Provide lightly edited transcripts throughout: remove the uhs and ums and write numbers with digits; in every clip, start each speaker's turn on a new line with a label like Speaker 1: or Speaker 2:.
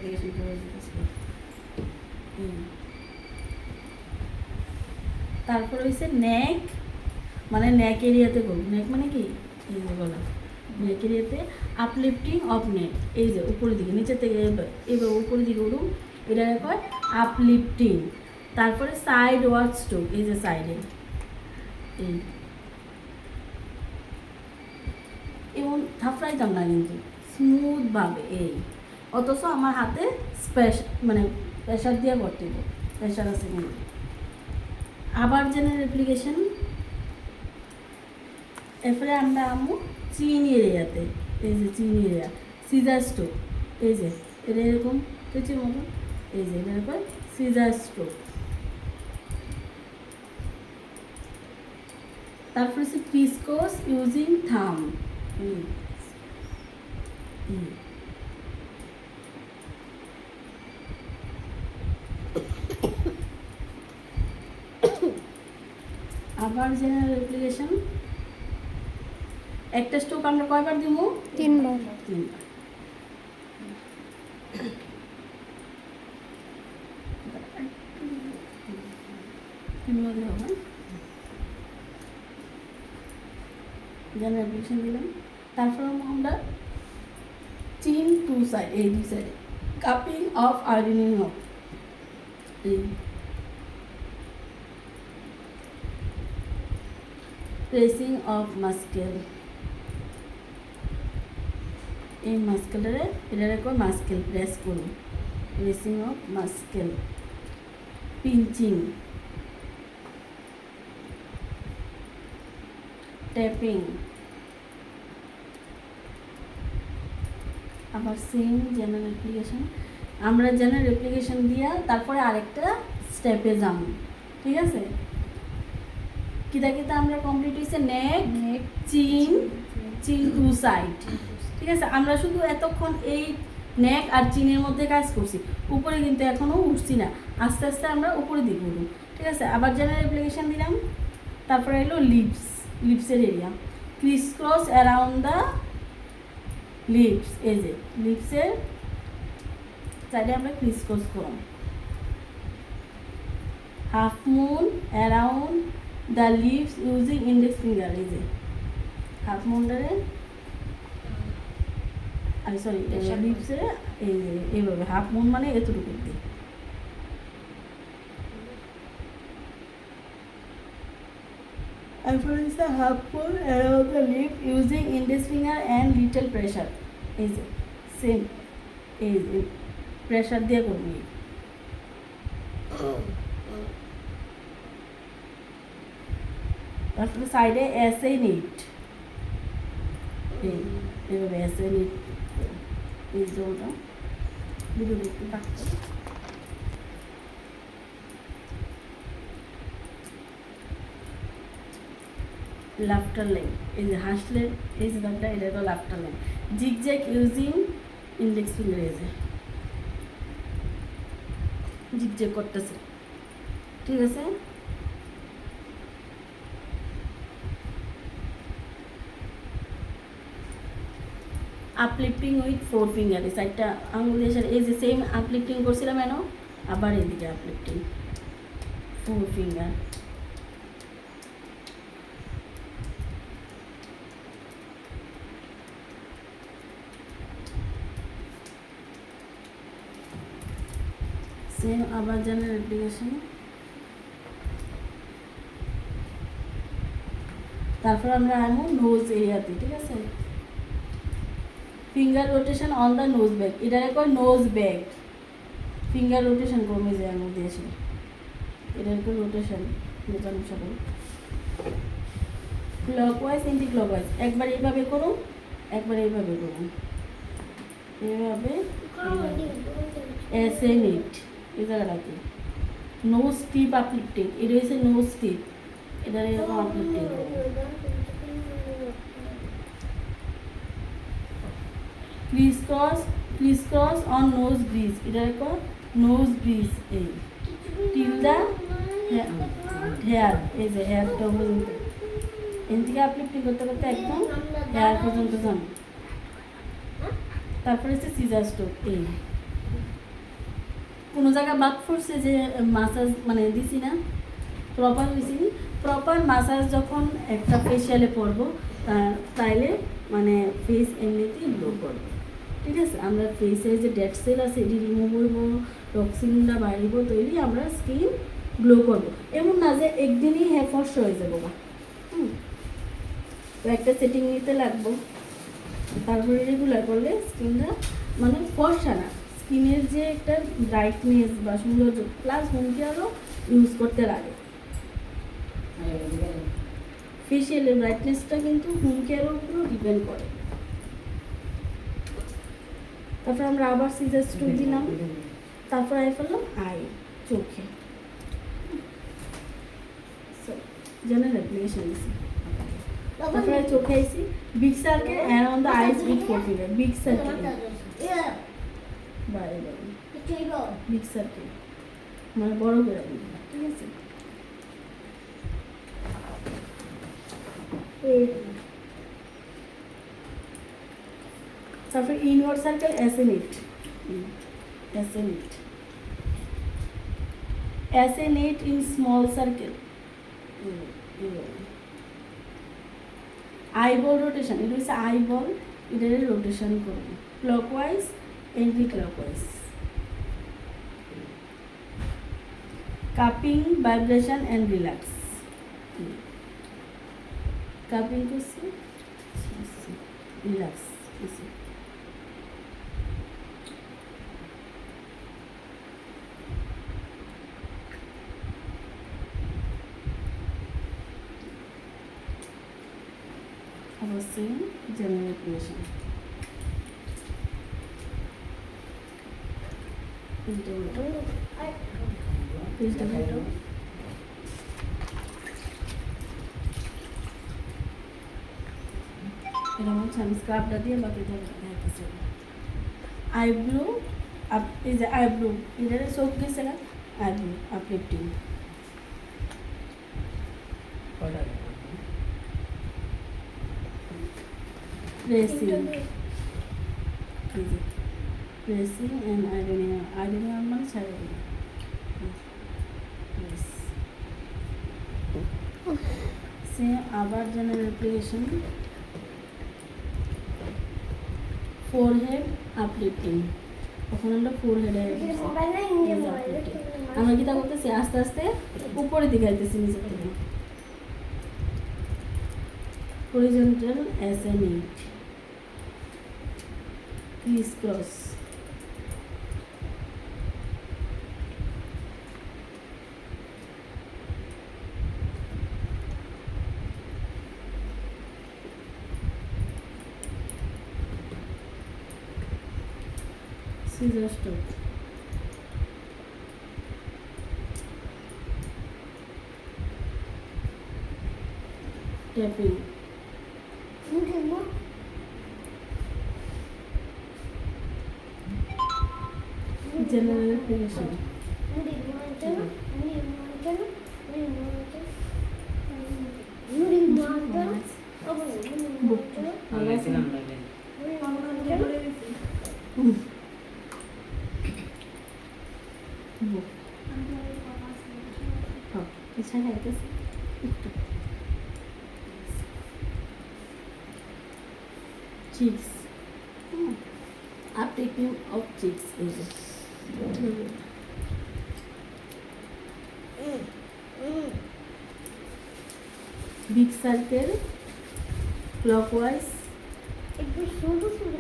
Speaker 1: Application করে দিতেছি। তারপর হয়েছে নেক, মানে নেক এরিয়াতে করব। নেক মানে কি, এই যে গলা, নেক এরিয়াতে আপলিফটিং অফ নেক, এই যে উপরের দিকে, নিচের থেকে এবার উপরের দিকে উঠুন, এটা কয় আপলিফটিং। তারপরে সাইড ওয়ার্ড স্ট্রোক, এই যে সাইডে এই, এবং থাপড়াইতাম না কিন্তু স্মুথভাবে এই, অথচ আমার হাতে মানে প্রেশার দিয়ে করতে হবে, প্রেশার আছে কিন্তু। আবার জেনারেল অ্যাপ্লিকেশন, এরপরে আমরা আমু চিন এরিয়াতে, এই যে চিন এরিয়া, সিজার স্ট্রোক, এই যে এটা এরকম কেচির মতো, এই যে এটা এরকম সিজার স্ট্রোক। তারপর হচ্ছে ক্রিসকস ইউজিং থাম, আবার জেনারেল অ্যাপ্লিকেশন, একটা স্ট্রোক আমরা কয়বার দিব?
Speaker 2: 3 বার।
Speaker 1: 3 বার। জেনারেল অ্যাপ্লিকেশন দিলাম। তারপর আমরা চিন টু সাইড, এই দুই সাইডে কাপিং অফ আয়োডিনিং অফ, এই প্রেসিং অফ মাস্কেল, এই মাস্কেলটারে এটারে কয় মাস্কেল প্রেস করুন, pressing of muscle, pinching, tapping. আবার সেম জেনারেল অ্যাপ্লিকেশন, আমরা জেনারেল অ্যাপ্লিকেশন দিয়া তারপরে আরেকটা স্টেপে যাব, ঠিক আছে? কিতা কিতা আমরা কমপ্লিট হয়েছে, নেক, চিন, চিন টু সাইড, ঠিক আছে? আমরা শুধু এতক্ষণ এই নেক আর চিনের মধ্যে কাজ করছি, উপরে কিন্তু এখনও উঠছি না, আস্তে আস্তে আমরা উপরে দিকে উঠব, ঠিক আছে? আবার জেনারেল অ্যাপ্লিকেশন দিলাম। তারপরে এলো লিপস, লিপসের area, criss cross around the lips, এই যে লিপসের সাইডে আমরা ক্রিস ক্রস করব। Half moon around the lips using index finger, এই যে হাফ মুনটারে, আমি সরি লিপসে এই যে এইভাবে হাফ মুন মানে এতটুকু দিই। তারপরে হচ্ছে half moon around the lip using index finger and little pressure, এই যে সেম, এই যে প্রেশার দিয়ে করবি। তারপরে সাইডে এসে নিট, এইভাবে এসে নিট, এই যে ওটা দুটো একটু কাটতে, লাফটার লাইন, এই যে হাসলে এই যে দাগটা, এটা তো laughter line. Zigzag using index finger, এই যে জিগজ্যাগ করতেছে, ঠিক আছে? আপলিফটিং উইথ 4 ফিঙ্গার, এই সাইডটা আঙুল দিয়ে, এই যে সেম আপলিফটিং করছিলাম এনো, আবার এদিকে আপলিফটিং 4 ফিঙ্গার। সেম আবার জেনারেল অ্যাপ্লিকেশন। তারপর আমরা আনবো নোজ এরিয়াতে, ঠিক আছে? Finger rotation on the nose back, এটারে কয় নোজ ব্যাক, ফিঙ্গার রোটেশন করবে যে আঙুল দিয়েছে, এটার কয় রোটেশন, জানুন সবাই। ক্লকওয়াইজ এন্টি ক্লকওয়াইজ, একবার এইভাবে করুন, একবার এইভাবে করুন, এইভাবে এসে নিট, এই জায়গাটাতে নোজ টিপ আপলিফটিং, এটা হচ্ছে নোজ টিপ, এটার এরকম আপলিফটিং করুন। Criss cross on nose bridge, এটা একটা নোজ ব্রিজ, এই টিল দা হেয়ার, এই যে হেয়ারটা পর্যন্ত, এর থেকে আপলিফটিং করতে করতে একদম হেয়ার পর্যন্ত যান। তারপরে হচ্ছে সিজার স্ট্রোক, এই কোনো জায়গায় বাদ পড়ছে যে মাসাজ মানে দিছি না, প্রপার দিছি, প্রপার মাসাজ যখন একটা ফেশিয়ালে পরবো তাইলে মানে ফেস এমনিতেই গ্লো করবে। ঠিক আছে, আমরা ফেসে যে ডেড সেল আছে এটি রিমুভ হইব, টক্সিনটা বাড়িব, তৈরি আমরা স্কিন গ্লো করব। এমন না যে একদিনই হেয়ার ফর্স হয়ে যাবো বা তো একটা সেটিং নিতে লাগবো, তারপরে রেগুলার করলে স্কিনটা মানে ফর্সা না, স্কিনের যে একটা ব্রাইটনেস বা সৌন্দর্য প্লাস হোম কেয়ারও ইউজ করতে লাগে। ফেশিয়ালের ব্রাইটনেসটা কিন্তু হোম কেয়ারের উপরও ডিপেন্ড করে। তারপর আমরা আবার সিজার স্ট্রোক দিলাম, তারপর আই ফেললাম আই চোখে জেনারেল অ্যাপ্লিকেশন দিছি। তারপরে চোখে আইছি big circle around the eyes with forefinger, big circle বাইরে বিগ সার্কেল মানে বড় করে দিই, ঠিক আছে। তারপর ইনওয়ার্ড সার্কেল অ্যাসেনেট, অ্যাসেনেট in small circle, eyeball rotation, এটা হচ্ছে আইবল, এটার রোটেশন করবো clockwise anti clockwise. Cupping vibration and relax, cupping করছি রিল্যাক্স করছি। অবশ্যই জেনারেল অ্যাপ্লিকেশন এটা হচ্ছে আমি স্ক্রাবটা দিয়ে বাকি দেখাচ্ছি। আইব্রো আপ, এই যে আইব্রো এটারে চোখ গেছে না, eyebrow uplifting, pressing, pressing and ironing, ironing মানে ছাড়া সে আবার জেনারেল অ্যাপ্লিকেশন ফোরহেড আপলিফটিং, তখন আমরা ফোরহেডে আমরা কিটা করতেছি আস্তে আস্তে উপরের দিকে আইতেছি নিচের থেকে। Horizontal ascending, Chris cross, scissor stroke, tapping, general application, cheeks, uptaking of cheeks is it. Big circle clockwise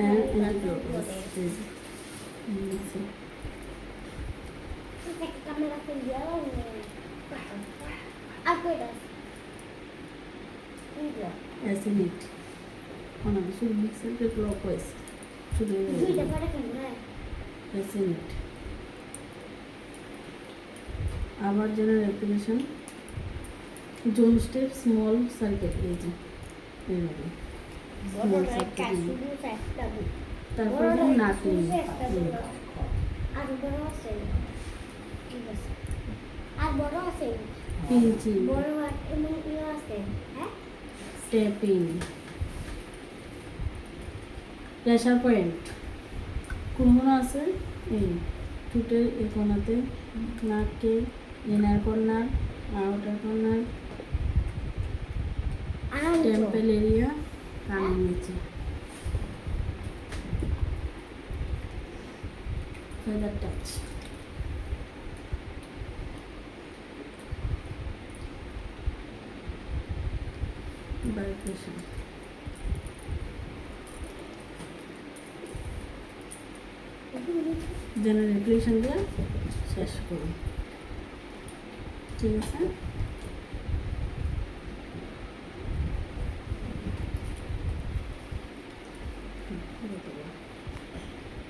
Speaker 1: and anti-clockwise. Ascendant. Should big circle clockwise. Should ascendant. Our general application. Zone step small circuit region. Small circuit. তারপরে নাটনি
Speaker 2: আর বড় আছে
Speaker 1: pinching
Speaker 2: বড় এবং ইয়ে আছে হ্যাঁ
Speaker 1: stepping pressure point কোন কোন আছে এই ঠোঁটের এ কোণাতে, নাকে ইনার কর্নার, আউটার কর্নার,
Speaker 2: আনন্দ
Speaker 1: টেম্পল এরিয়া, কানের নিচে। Feather touch. Vibration. General application দিয়ে শেষ করুন। ঠিক আছে।